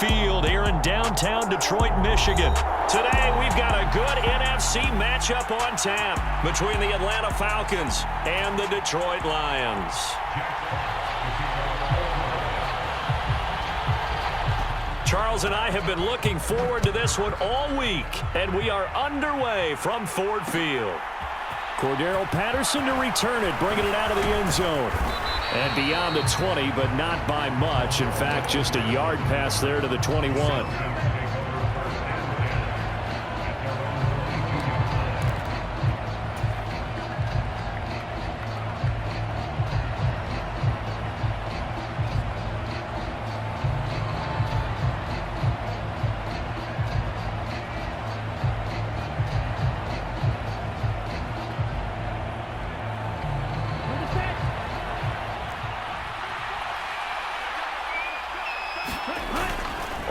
Field here in downtown Detroit, Michigan. Today, we've got a good NFC matchup on tap between the Atlanta Falcons and the Detroit Lions. Charles and I have been looking forward to this one all week, and we are underway from Ford Field. Cordero Patterson to return it, bringing it out of the end zone. And beyond the 20, but not by much. In fact, just a yard pass there to the 21.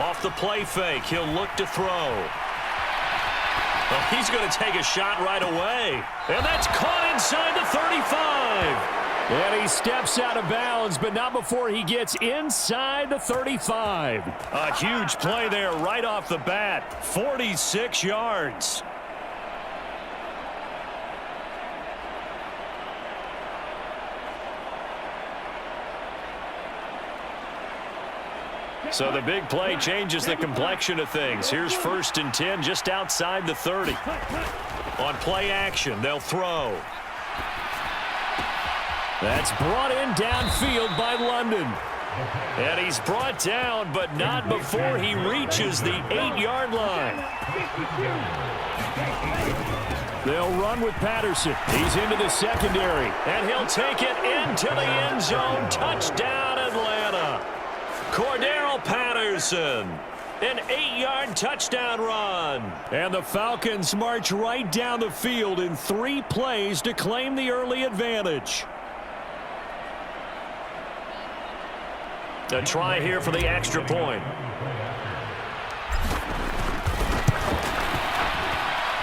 Off the play fake, he'll look to throw. Well, he's going to take a shot right away. And that's caught inside the 35. And he steps out of bounds, but not before he gets inside the 35. A huge play there right off the bat. 46 yards. So the big play changes the complexion of things. Here's 1st and 10 just outside the 30. On play action, they'll throw. That's brought in downfield by London. And he's brought down, but not before he reaches the 8-yard line. They'll run with Patterson. He's into the secondary, and he'll take it into the end zone. Touchdown, Atlanta. Cordero Patterson, an 8-yard touchdown run. And the Falcons march right down the field in 3 plays to claim the early advantage. A try here for the extra point.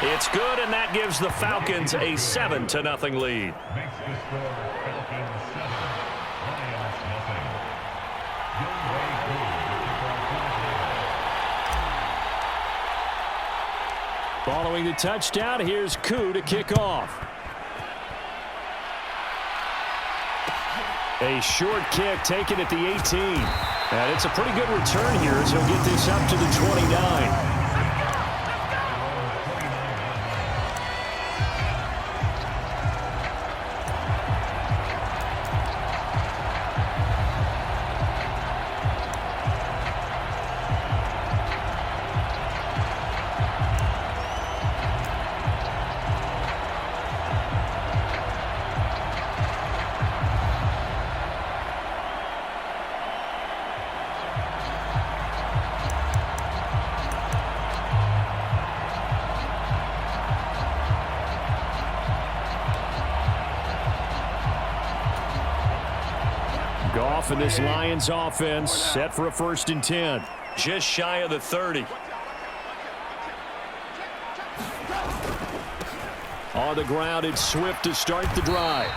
It's good, and that gives the Falcons a 7-0 lead. Following the touchdown, here's Koo to kick off. A short kick taken at the 18. And it's a pretty good return here as he'll get this up to the 29. Goff and this Lions offense set for a 1st and 10. Just shy of the 30. On the ground, it's Swift to start the drive.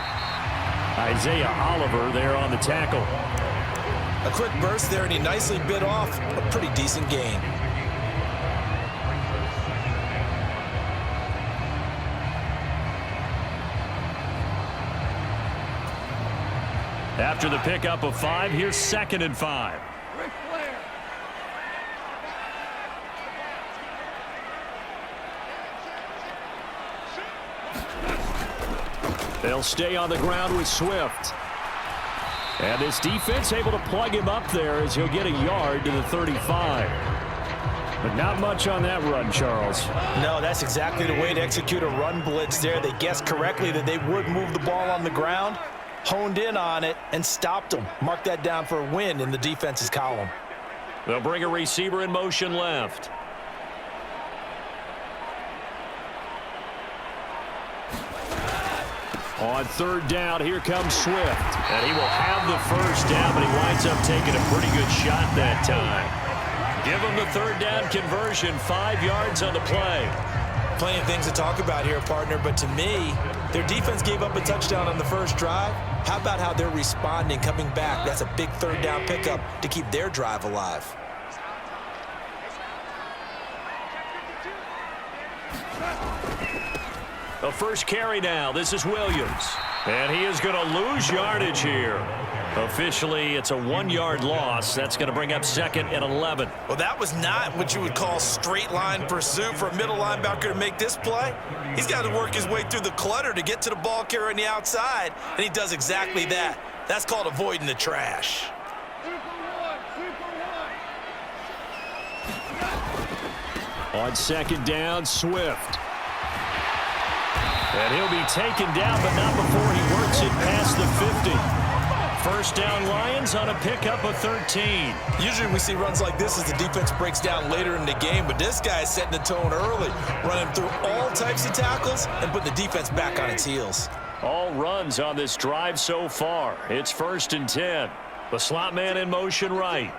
Isaiah Oliver there on the tackle. A quick burst there, and he nicely bit off a pretty decent gain. After the pickup of 5, here's 2nd and 5. They'll stay on the ground with Swift. And this defense able to plug him up there as he'll get a yard to the 35. But not much on that run, Charles. No, that's exactly the way to execute a run blitz there. They guessed correctly that they would move the ball on the ground, honed in on it, and stopped them. Mark that down for a win in the defense's column. They'll bring a receiver in motion left. On 3rd down, here comes Swift. And he will have the 1st down, but he winds up taking a pretty good shot that time. Give him the 3rd down conversion, 5 yards on the play. Plenty of things to talk about here, partner, but to me, their defense gave up a touchdown on the first drive. How about how they're responding, coming back? That's a big 3rd down pickup to keep their drive alive. A first carry now. This is Williams. And he is going to lose yardage here. Officially, it's a 1-yard loss. That's going to bring up 2nd and 11. Well, that was not what you would call straight line pursuit for a middle linebacker to make this play. He's got to work his way through the clutter to get to the ball carrier on the outside, and he does exactly that. That's called avoiding the trash. On 2nd down, Swift. And he'll be taken down, but not before he works it past the 50. First down, Lions on a pickup of 13. Usually we see runs like this as the defense breaks down later in the game, but this guy is setting the tone early, running through all types of tackles and putting the defense back on its heels. All runs on this drive so far. It's 1st and 10. The slot man in motion right.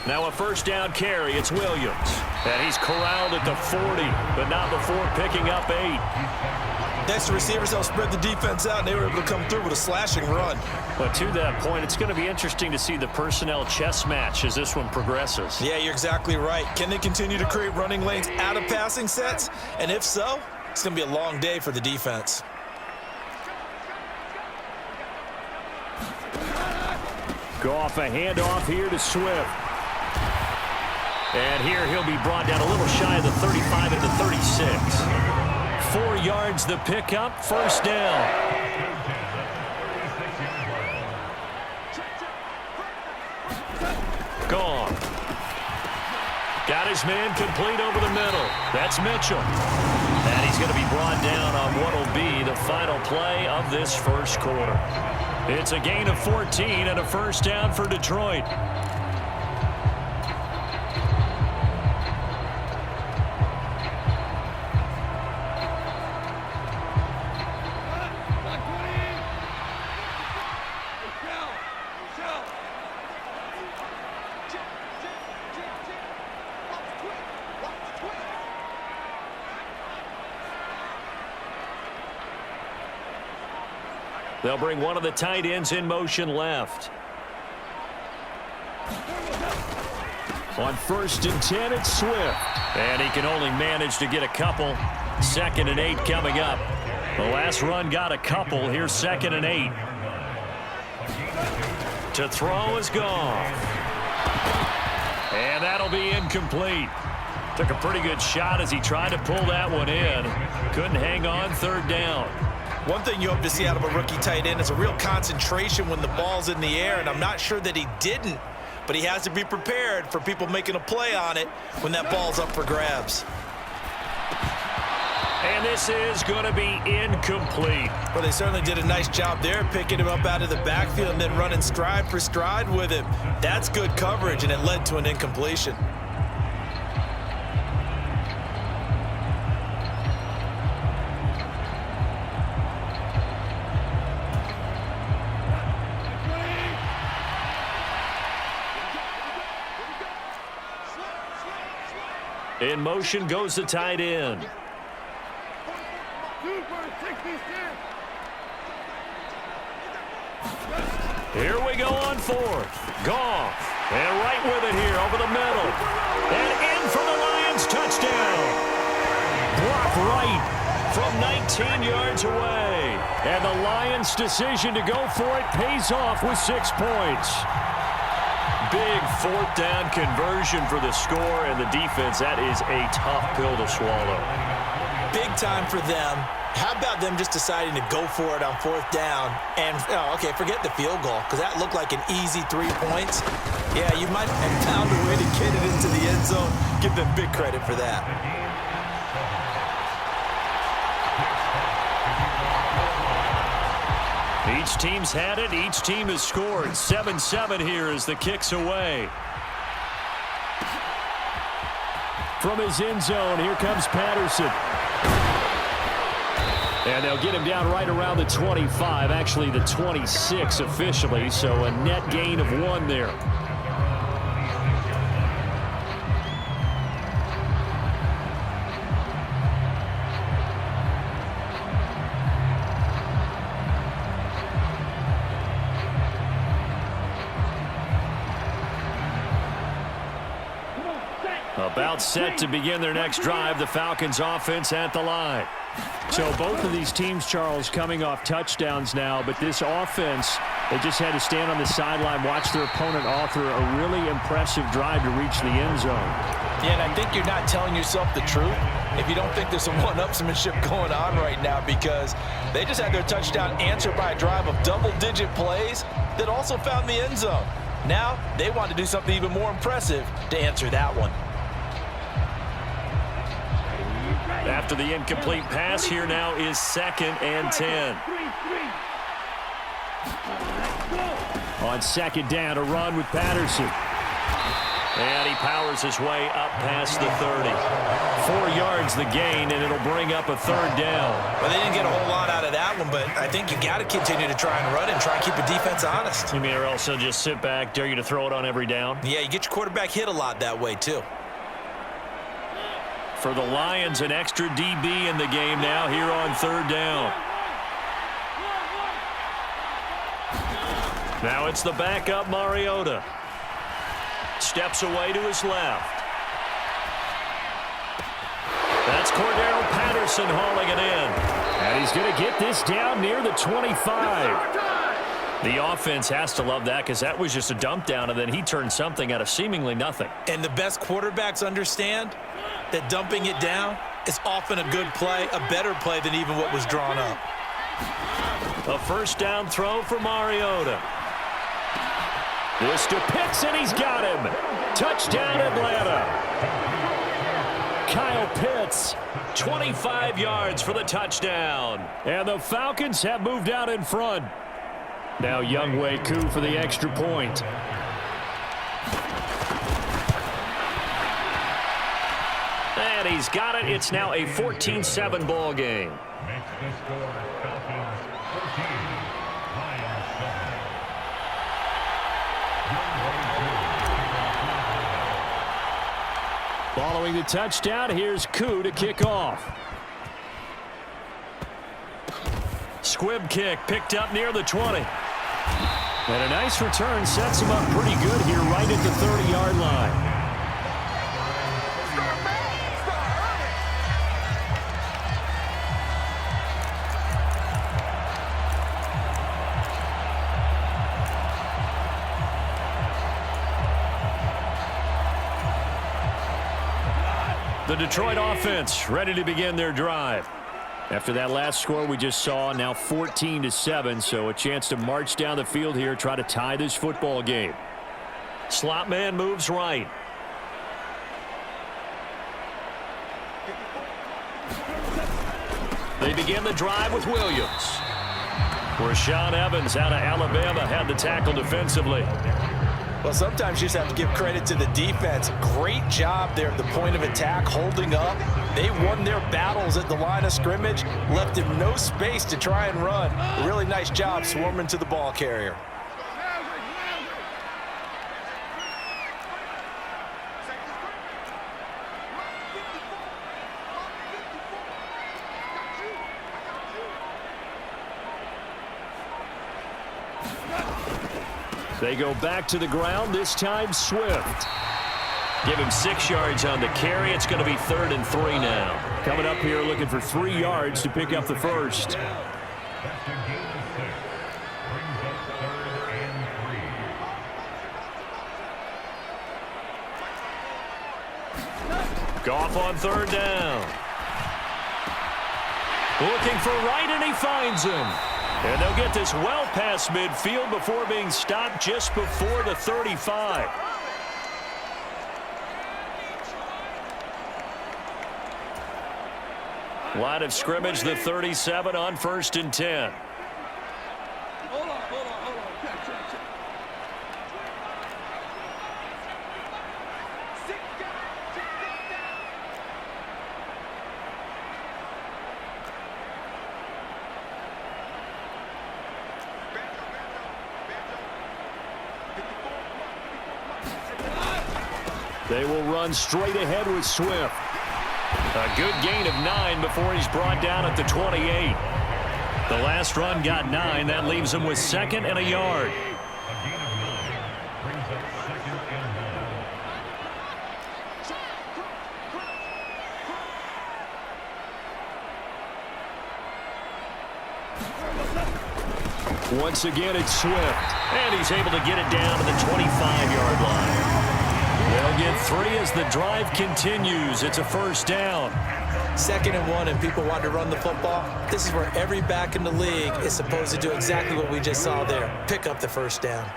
Now a first down carry. It's Williams. And he's corralled at the 40, but not before picking up 8. Next, receivers helped spread the defense out, and they were able to come through with a slashing run. But to that point, it's going to be interesting to see the personnel chess match as this one progresses. Yeah, you're exactly right. Can they continue to create running lanes out of passing sets? And if so, it's going to be a long day for the defense. Go off a handoff here to Swift. And here he'll be brought down a little shy of the 35 at the 36. 4 yards the pickup, first down. Gone. Got his man complete over the middle. That's Mitchell. And he's going to be brought down on what will be the final play of this first quarter. It's a gain of 14 and a first down for Detroit. They'll bring one of the tight ends in motion left. On 1st and 10, it's Swift. And he can only manage to get a couple. 2nd and 8 coming up. The last run got a couple. Here's 2nd and 8. To throw is gone. And that'll be incomplete. Took a pretty good shot as he tried to pull that one in. Couldn't hang on, 3rd down. One thing you hope to see out of a rookie tight end is a real concentration when the ball's in the air, and I'm not sure that he didn't, but he has to be prepared for people making a play on it when that ball's up for grabs. And this is going to be incomplete. Well, they certainly did a nice job there, picking him up out of the backfield and then running stride for stride with him. That's good coverage, and it led to an incompletion. In motion goes the tight end. Here we go on 4th. Goff. And right with it here over the middle. And in for the Lions touchdown. Blocked right from 19 yards away. And the Lions' decision to go for it pays off with 6 points. Big 4th down conversion for the score, and the defense, that is a tough pill to swallow. Big time for them. How about them just deciding to go for it on 4th down and, okay, forget the field goal, because that looked like an easy 3 points. Yeah, you might have found a way to get it into the end zone. Give them big credit for that. Each team's had it. Each team has scored. 7-7 here as the kick's away. From his end zone, here comes Patterson. And they'll get him down right around the 25, actually the 26 officially, so a net gain of 1 there. About set to begin their next drive, the Falcons offense at the line. So both of these teams, Charles, coming off touchdowns now, but this offense, they just had to stand on the sideline, watch their opponent author a really impressive drive to reach the end zone. Yeah, and I think you're not telling yourself the truth if you don't think there's some one-upsmanship going on right now, because they just had their touchdown answered by a drive of double-digit plays that also found the end zone. Now they want to do something even more impressive to answer that one. After the incomplete pass, here now is 2nd and 10. On 2nd down, a run with Patterson. And he powers his way up past the 30. 4 yards the gain, and it'll bring up a 3rd down. Well, they didn't get a whole lot out of that one, but I think you got to continue to try and run and try and keep the defense honest. You mean, or else they'll just sit back, dare you to throw it on every down? Yeah, you get your quarterback hit a lot that way, too. For the Lions, an extra DB in the game now here on 3rd down. Now it's the backup Mariota. Steps away to his left. That's Cordero Patterson hauling it in. And he's going to get this down near the 25. The offense has to love that, because that was just a dump down, and then he turned something out of seemingly nothing. And the best quarterbacks understand that dumping it down is often a good play, a better play than even what was drawn up. A 1st down throw for Mariota. This to Pitts, and he's got him. Touchdown, Atlanta. Kyle Pitts, 25 yards for the touchdown. And the Falcons have moved out in front. Now Younghoe Koo for the extra point. And he's got it. It's now a 14-7 ball game. Following the touchdown, here's Koo to kick off. Squib kick picked up near the 20. And a nice return sets him up pretty good here right at the 30-yard line. The Detroit offense ready to begin their drive. After that last score we just saw, now 14-7, so a chance to march down the field here, try to tie this football game. Slot man moves right. They begin the drive with Williams. Rashaan Evans out of Alabama had the tackle defensively. Well, sometimes you just have to give credit to the defense. Great job there at the point of attack, holding up. They won their battles at the line of scrimmage, left him no space to try and run. A really nice job swarming to the ball carrier. They go back to the ground, this time Swift. Give him 6 yards on the carry. It's going to be 3rd and 3 now. Coming up here looking for 3 yards to pick up the first. Goff on 3rd down. Looking for Wright, and he finds him. And they'll get this well past midfield before being stopped just before the 35. Line of scrimmage, the 37 on 1st and 10. They will run straight ahead with Swift. A good gain of 9 before he's brought down at the 28. The last run got 9. That leaves him with 2nd and a yard. Once again, it's Swift. And he's able to get it down to the 25-yard line. They'll get 3 as the drive continues. It's a first down. 2nd and 1, and people want to run the football. This is where every back in the league is supposed to do exactly what we just saw there. Pick up the first down.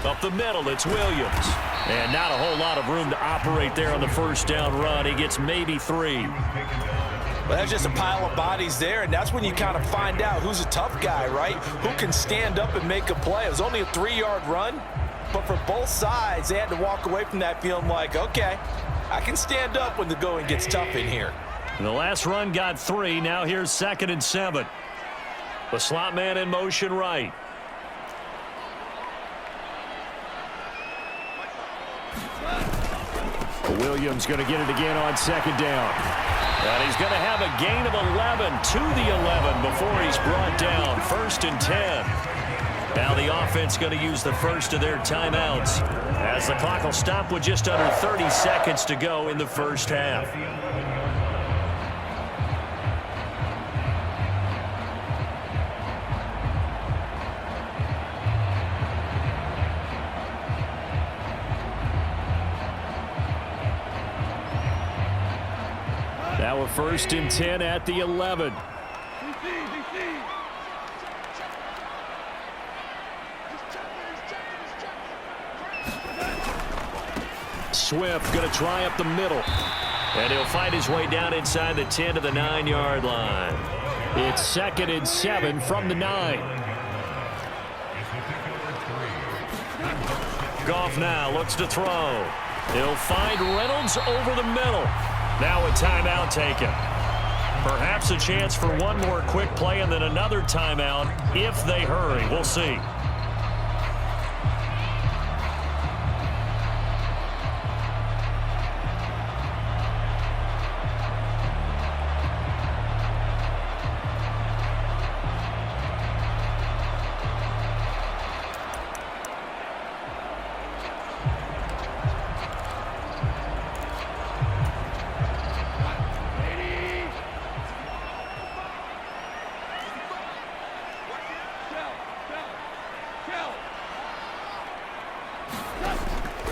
Up the middle, it's Williams. And not a whole lot of room to operate there on the first down run. He gets maybe 3. Well, that's just a pile of bodies there, and that's when you kind of find out who's a tough guy, right? Who can stand up and make a play. It was only a 3-yard run, but for both sides, they had to walk away from that feeling like, okay, I can stand up when the going gets tough in here. And the last run got 3. Now here's 2nd and 7. The slot man in motion right. Williams going to get it again on 2nd down. And he's going to have a gain of 11 to the 11 before he's brought down. 1st and 10. Now the offense going to use the first of their timeouts as the clock will stop with just under 30 seconds to go in the first half. Now a 1st and 10 at the 11. Swift going to try up the middle. And he'll find his way down inside the 10 to the 9-yard line. It's 2nd and 7 from the 9. Goff now looks to throw. He'll find Reynolds over the middle. Now a timeout taken. Perhaps a chance for one more quick play and then another timeout if they hurry. We'll see.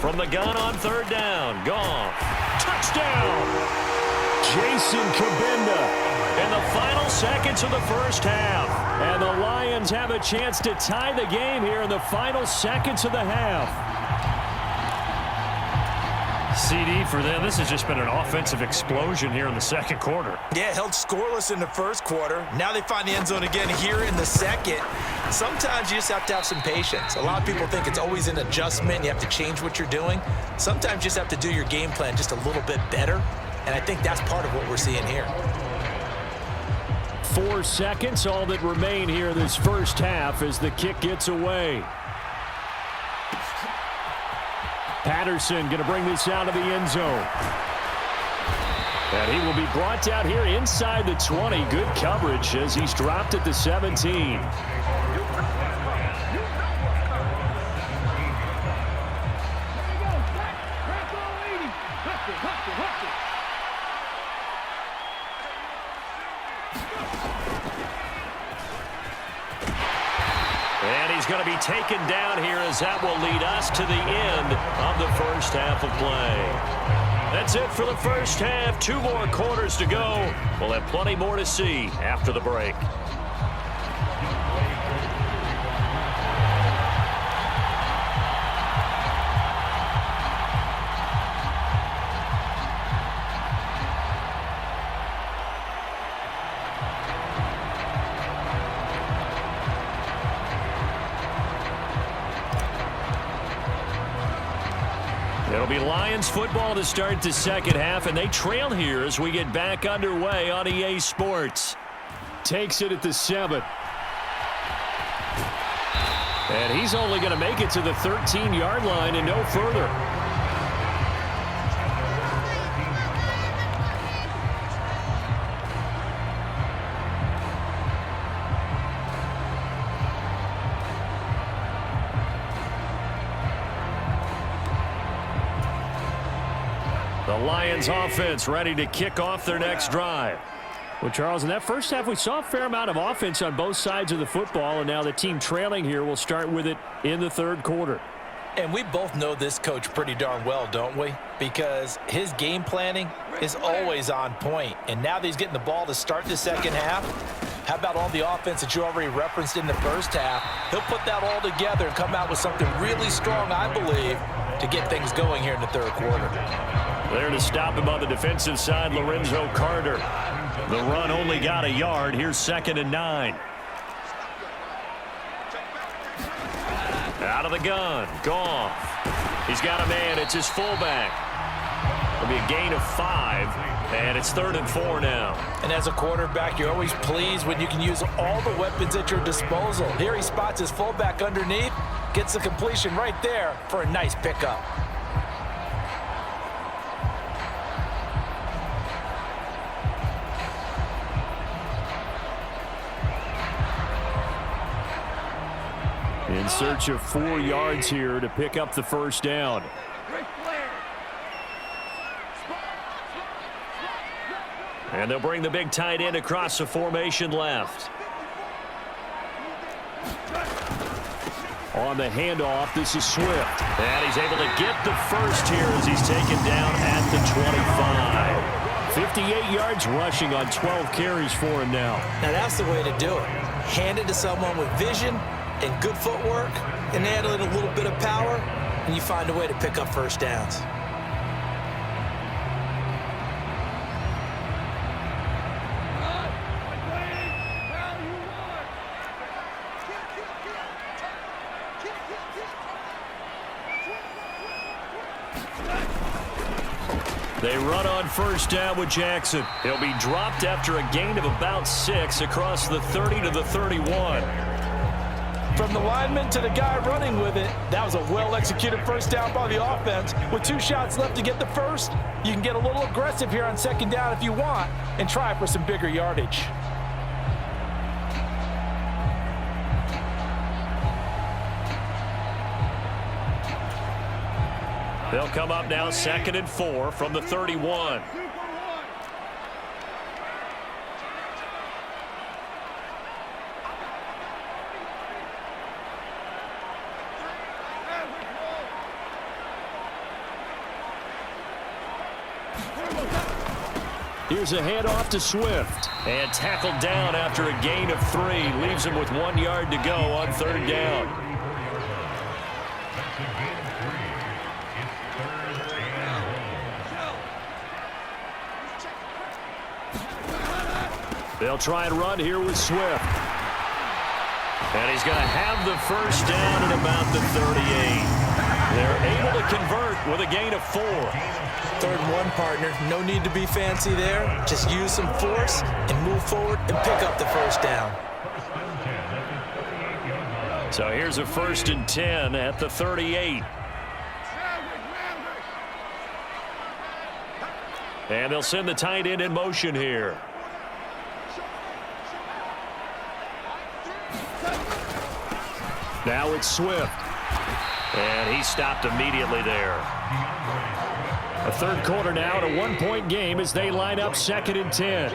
From the gun on 3rd down. Goff. Touchdown! Jason Kabinda in the final seconds of the first half. And the Lions have a chance to tie the game here in the final seconds of the half. CD for them. This has just been an offensive explosion here in the 2nd quarter. Yeah, held scoreless in the 1st quarter. Now they find the end zone again here in the 2nd. Sometimes you just have to have some patience. A lot of people think it's always an adjustment. You have to change what you're doing. Sometimes you just have to do your game plan just a little bit better. And I think that's part of what we're seeing here. 4 seconds, all that remain here in this first half as the kick gets away. Patterson going to bring this out of the end zone. And he will be brought down here inside the 20. Good coverage as he's dropped at the 17. And he's going to be taken down here as that will lead us to the end of the first half of play. That's it for the first half. 2 more quarters to go. We'll have plenty more to see after the break. It'll be Lions football to start the second half, and they trail here as we get back underway on EA Sports. Takes it at the 7. And he's only going to make it to the 13-yard line and no further. The Lions offense ready to kick off their next drive. Well, Charles, in that first half, we saw a fair amount of offense on both sides of the football, and now the team trailing here will start with it in the third quarter. And we both know this coach pretty darn well, don't we? Because his game planning is always on point. And now that he's getting the ball to start the second half, how about all the offense that you already referenced in the first half? He'll put that all together and come out with something really strong, I believe, to get things going here in the third quarter. There to stop him on the defensive side, Lorenzo Carter. The run only got a yard. Here's 2nd and 9. Out of the gun. Goff. He's got a man. It's his fullback. It'll be a gain of 5, and it's 3rd and 4 now. And as a quarterback, you're always pleased when you can use all the weapons at your disposal. Here he spots his fullback underneath, gets the completion right there for a nice pickup. In search of 4 yards here to pick up the first down. And they'll bring the big tight end across the formation left. On the handoff, this is Swift. And he's able to get the first here as he's taken down at the 25. 58 yards rushing on 12 carries for him now. Now that's the way to do it. Hand it to someone with vision and good footwork, and add a little bit of power, and you find a way to pick up first downs. They run on first down with Jackson. He'll be dropped after a gain of about 6 across the 30 to the 31. From the lineman to the guy running with it, that was a well-executed first down by the offense. With 2 shots left to get the first, you can get a little aggressive here on second down if you want and try for some bigger yardage. They'll come up now 2nd and 4 from the 31. Here's a handoff to Swift. And tackled down after a gain of 3. Leaves him with 1 yard to go on 3rd down. They'll try and run here with Swift. And he's going to have the first down at about the 38. They're able to convert with a gain of 4. 3rd and 1, partner. No need to be fancy there. Just use some force and move forward and pick up the first down. So here's a 1st and 10 at the 38. And they'll send the tight end in motion here. Now it's Swift. And he stopped immediately there. A 3rd quarter now, and a 1-point game as they line up 2nd and 10.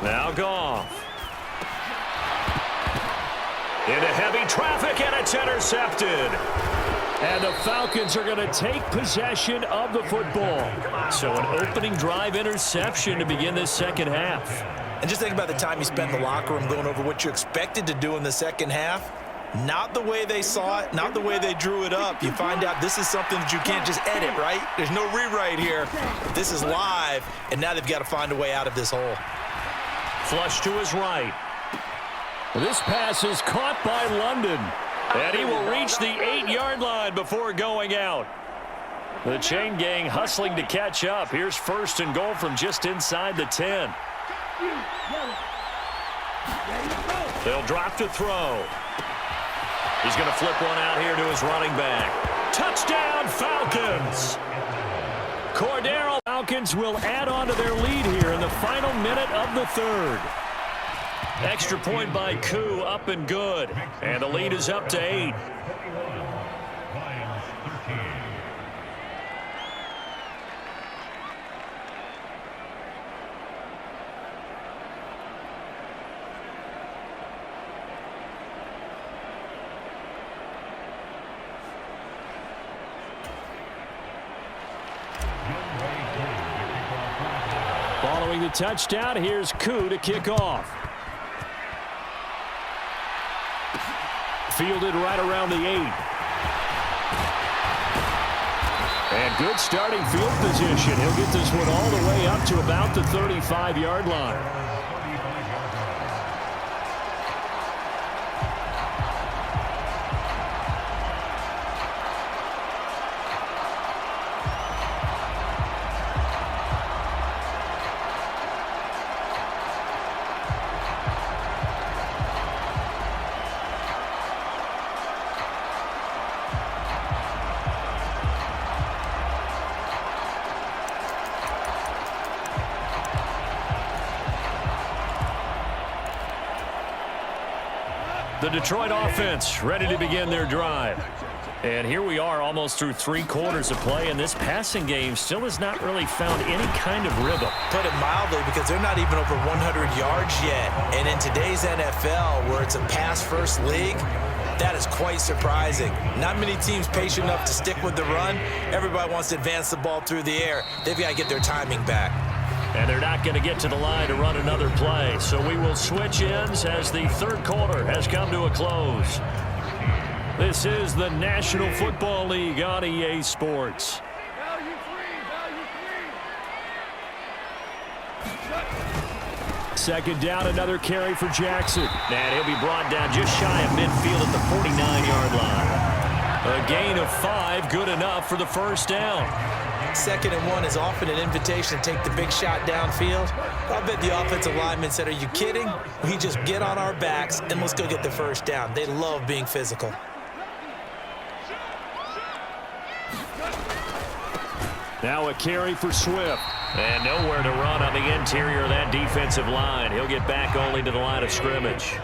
Now Goff. Into heavy traffic, and it's intercepted. And the Falcons are going to take possession of the football. So an opening drive interception to begin this second half. And just think about the time you spent in the locker room going over what you expected to do in the second half. Not the way they saw it, not the way they drew it up. You find out this is something that you can't just edit, right? There's no rewrite here. This is live, and now they've got to find a way out of this hole. Flush to his right. This pass is caught by London. And he will reach the 8-yard line before going out. The chain gang hustling to catch up. Here's 1st and goal from just inside the 10. They'll drop to throw. He's going to flip one out here to his running back. Touchdown, Falcons! Cordero. Falcons will add on to their lead here in the final minute of the 3rd. Extra point by Koo, up and good. And the lead is up to 8. Following the touchdown, here's Koo to kick off. Fielded right around the 8. And good starting field position. He'll get this one all the way up to about the 35-yard line. The Detroit offense ready to begin their drive. And here we are almost through 3 quarters of play, and this passing game still has not really found any kind of rhythm. Put it mildly, because they're not even over 100 yards yet. And in today's NFL, where it's a pass-first league, that is quite surprising. Not many teams patient enough to stick with the run. Everybody wants to advance the ball through the air. They've got to get their timing back. And they're not going to get to the line to run another play. So we will switch ends as the third quarter has come to a close. This is the National Football League on EA Sports. Second down, another carry for Jackson. And he'll be brought down just shy of midfield at the 49-yard line. A gain of 5, good enough for the first down. 2nd and 1 is often an invitation to take the big shot downfield. I bet the offensive lineman said, "Are you kidding? We just get on our backs and let's go get the first down." They love being physical. Now a carry for Swift. And nowhere to run on the interior of that defensive line. He'll get back only to the line of scrimmage.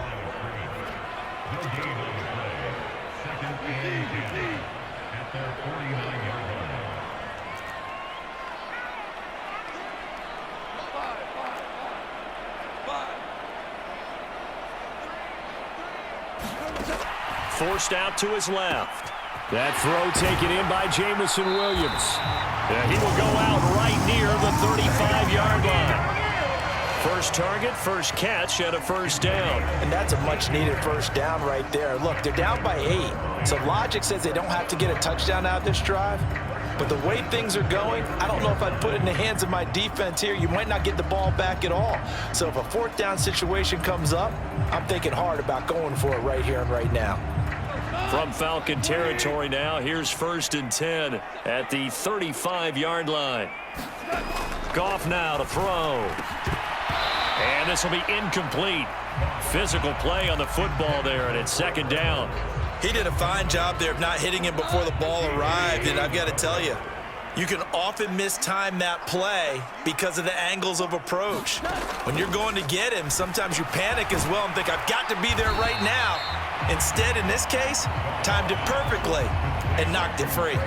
Forced out to his left. That throw taken in by Jamison Williams. And he will go out right near the 35-yard line. First target, first catch, and a first down. And that's a much-needed first down right there. Look, they're down by 8. So logic says they don't have to get a touchdown out of this drive. But the way things are going, I don't know if I'd put it in the hands of my defense here. You might not get the ball back at all. So if a 4th down situation comes up, I'm thinking hard about going for it right here and right now. From Falcon territory now, here's 1st and 10 at the 35-yard line. Goff now to throw. And this will be incomplete. Physical play on the football there, and it's 2nd down. He did a fine job there of not hitting him before the ball arrived, and I've got to tell you, you can often mistime that play because of the angles of approach. When you're going to get him, sometimes you panic as well and think, I've got to be there right now. Instead, in this case, timed it perfectly and knocked it free.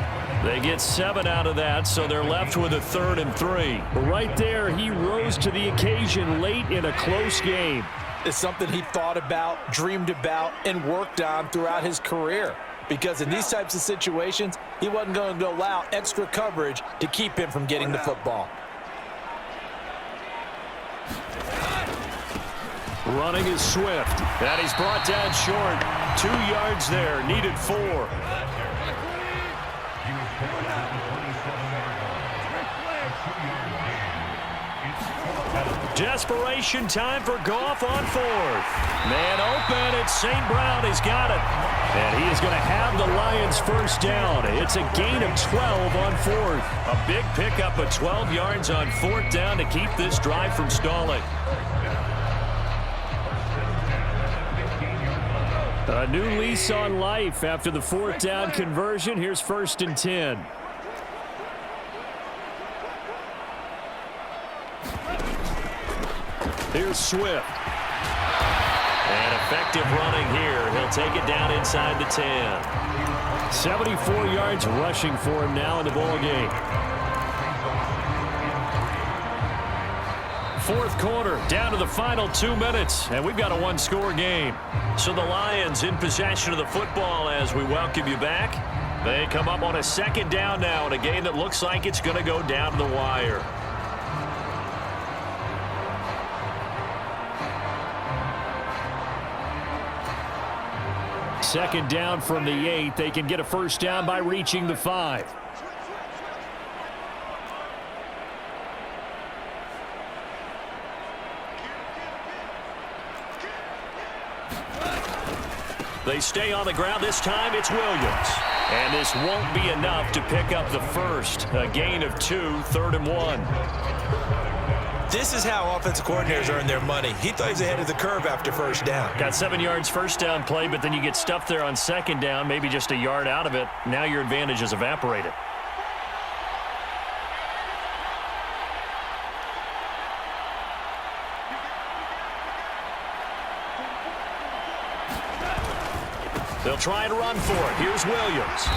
They get 7 out of that, so they're left with a 3rd and 3. Right there, he rose to the occasion late in a close game. It's something he thought about, dreamed about, and worked on throughout his career. Because in these types of situations, he wasn't going to allow extra coverage to keep him from getting the football. Running is Swift. That he's brought down short. 2 yards there, needed 4. Desperation time for Goff on 4th. Man open, it's St. Brown. He's got it. And he is going to have the Lions first down. It's a gain of 12 on 4th. A big pickup of 12 yards on 4th down to keep this drive from stalling. A new lease on life after the 4th down conversion. Here's 1st and 10. Here's Swift. And effective running here. He'll take it down inside the 10. 74 yards rushing for him now in the ball game. Fourth quarter, down to the final 2 minutes, and we've got a one-score game. So the Lions in possession of the football as we welcome you back. They come up on a second down now in a game that looks like it's going to go down to the wire. Second down from the 8. They can get a first down by reaching the 5. They stay on the ground. This time it's Williams. And this won't be enough to pick up the first. A gain of 2, 3rd and 1. This is how offensive coordinators earn their money. He thought he was ahead of the curve after first down. Got 7 yards first down play, but then you get stuffed there on second down, maybe just a yard out of it. Now your advantage is evaporated. They'll try and run for it. Here's Williams.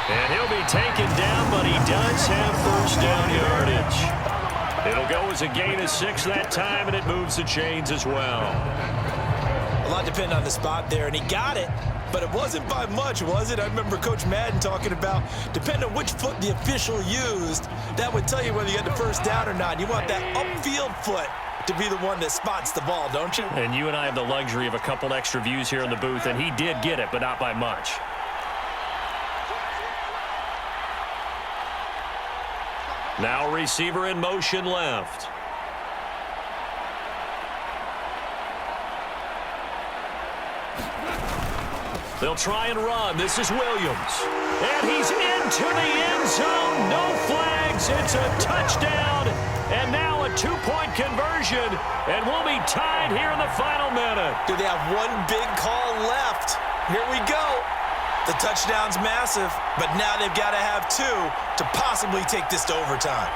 And he'll be taken down, but he does have first down yardage. It'll go as a gain of 6 that time, and it moves the chains as well. A lot depended on the spot there, and he got it. But it wasn't by much, was it? I remember Coach Madden talking about, depending on which foot the official used, that would tell you whether you got the first down or not. You want that upfield foot to be the one that spots the ball, don't you? And you and I have the luxury of a couple extra views here in the booth, and he did get it, but not by much. Now receiver in motion left. They'll try and run. This is Williams. And he's into the end zone. No flags. It's a touchdown. And now a two-point conversion. And we'll be tied here in the final minute. Do they have one big call left? Here we go. The touchdown's massive, but now they've got to have 2 to possibly take this to overtime.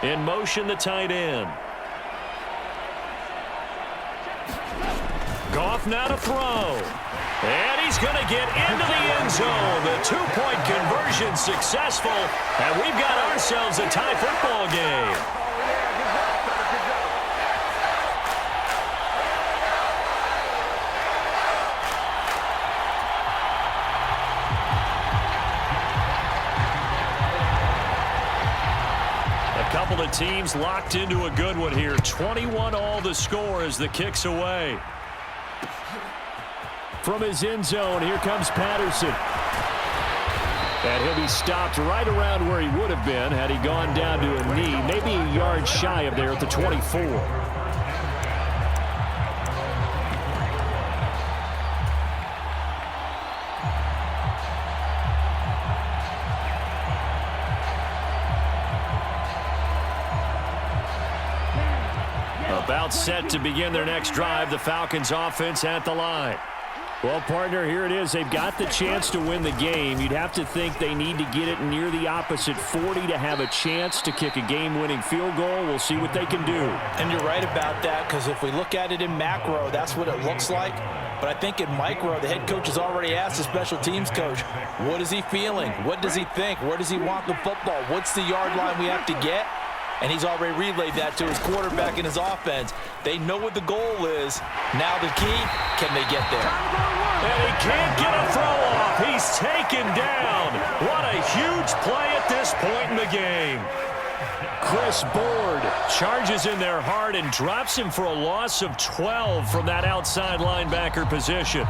In motion, the tight end. Goff now to throw. And he's going to get into the end zone. The two-point conversion successful. And we've got ourselves a tie football game. A couple of teams locked into a good one here. 21 all the score as the kick's away. From his end zone, here comes Patterson. And he'll be stopped right around where he would have been had he gone down to a knee, maybe a yard shy of there at the 24. About set to begin their next drive, the Falcons offense at the line. Well, partner, here it is. They've got the chance to win the game. You'd have to think they need to get it near the opposite 40 to have a chance to kick a game-winning field goal. We'll see what they can do. And you're right about that, because if we look at it in macro, that's what it looks like. But I think in micro, the head coach has already asked the special teams coach, what is he feeling? What does he think? Where does he want the football? What's the yard line we have to get? And he's already relayed that to his quarterback and his offense. They know what the goal is. Now the key, can they get there? And he can't get a throw off. He's taken down. What a huge play at this point in the game. Chris Board charges in there hard and drops him for a loss of 12 from that outside linebacker position.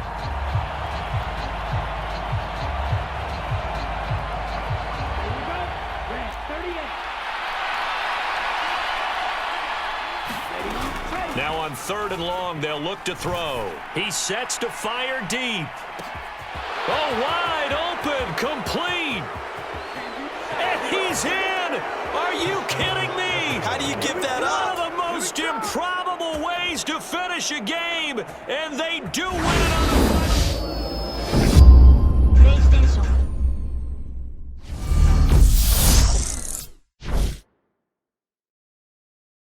Now on 3rd and long, they'll look to throw. He sets to fire deep. Oh, wide open, complete. And he's in. Are you kidding me? How do you give that up? One of the most most improbable ways to finish a game, and they do win it on the